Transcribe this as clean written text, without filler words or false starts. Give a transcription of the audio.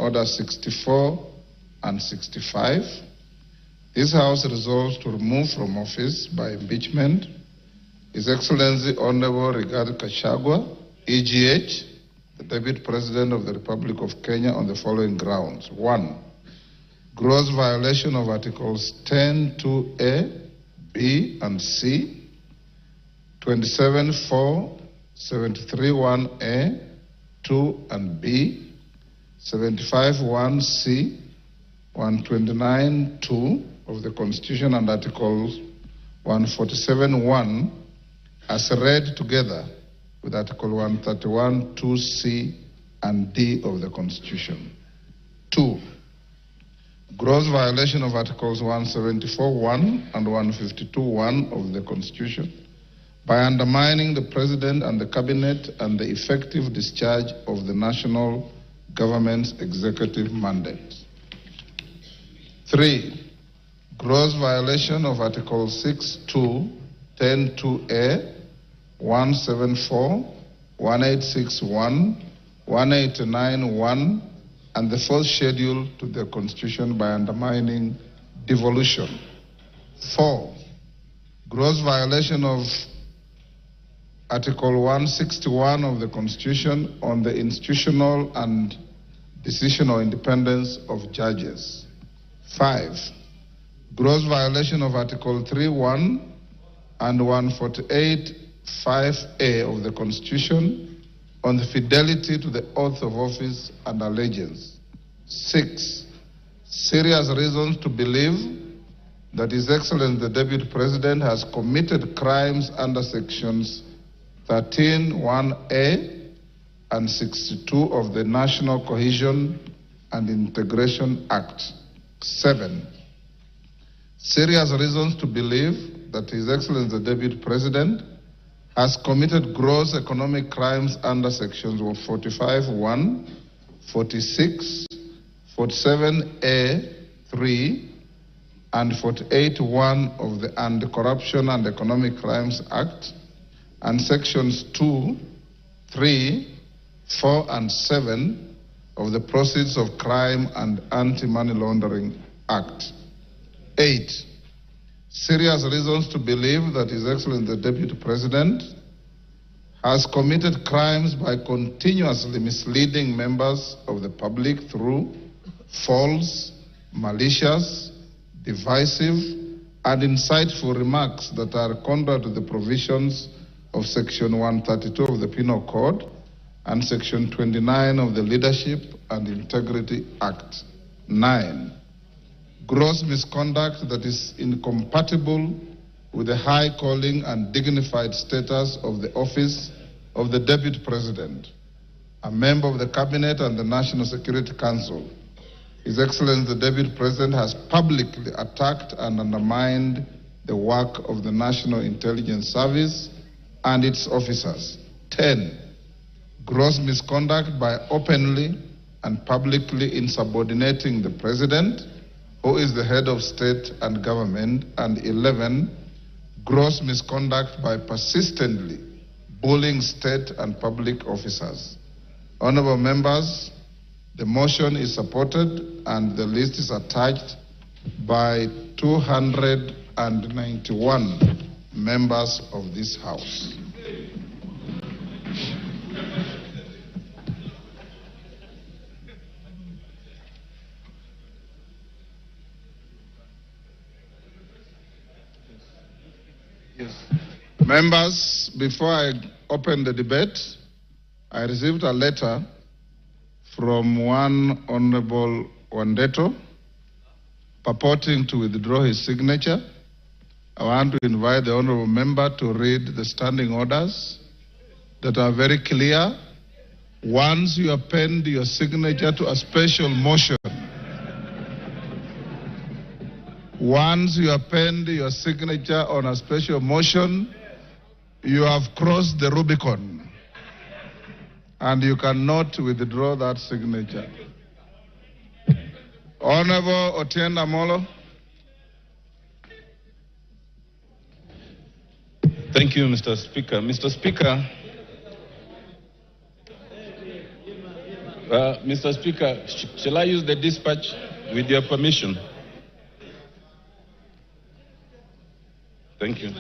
Order 64 and 65. This House resolves to remove from office by impeachment His Excellency Honorable Gachagua, EGH, the Deputy President of the Republic of Kenya, on the following grounds. 1. Gross violation of Articles 10(2)(a), B, and C, 27(4), 73(1)(a), 2 and B, 75(1)(c), 129(2) of the Constitution and Articles 147(1) as read together with Article 131(2)(c) and D of the Constitution. 2. Gross violation of Articles 174(1) and 152(1) of the Constitution by undermining the President and the Cabinet and the effective discharge of the national government's executive mandate. 3. Gross violation of Articles 6(2), 10(2)(a), 174, 1861, 189(1), and the fourth schedule to the Constitution by undermining devolution. 4. Gross violation of Article 161 of the Constitution on the institutional and decisional independence of judges. 5. Gross violation of Article 3(1) and 148(5)(a) of the Constitution on the fidelity to the oath of office and allegiance. 6. Serious reasons to believe that His Excellency the Deputy President has committed crimes under Sections 13(1)(a) and 62 of the National Cohesion and Integration Act. 7. Serious reasons to believe that His Excellency the Deputy President has committed gross economic crimes under Sections 45(1), 46, 47(a)(3), and 48(1) of the Anti-Corruption and Economic Crimes Act, and Sections 2, 3, 4, and 7 of the Proceeds of Crime and Anti-Money Laundering Act. 8. Serious reasons to believe that His Excellency the Deputy President has committed crimes by continuously misleading members of the public through false, malicious, divisive, and insightful remarks that are contrary to the provisions of Section 132 of the Penal Code and Section 29 of the Leadership and Integrity Act. 9. Gross misconduct that is incompatible with the high calling and dignified status of the office of the Deputy President, a member of the Cabinet and the National Security Council. His Excellency the Deputy President has publicly attacked and undermined the work of the National Intelligence Service and its officers. 10. Gross misconduct by openly and publicly insubordinating the President, who is the head of state and government. And 11, gross misconduct by persistently bullying state and public officers. Honorable members, the motion is supported and the list is attached by 291 members of this House. Members, before I open the debate, I received a letter from one Honorable Wandeto purporting to withdraw his signature. I want to invite the Honorable Member to read the standing orders that are very clear. Once you append your signature to a special motion, once you append your signature on a special motion, you have crossed the Rubicon, and you cannot withdraw that signature. Honorable Otiende Amolo. Thank you, Mr. Speaker. Mr. Speaker, Mr. Speaker, shall I use the dispatch with your permission? Thank you.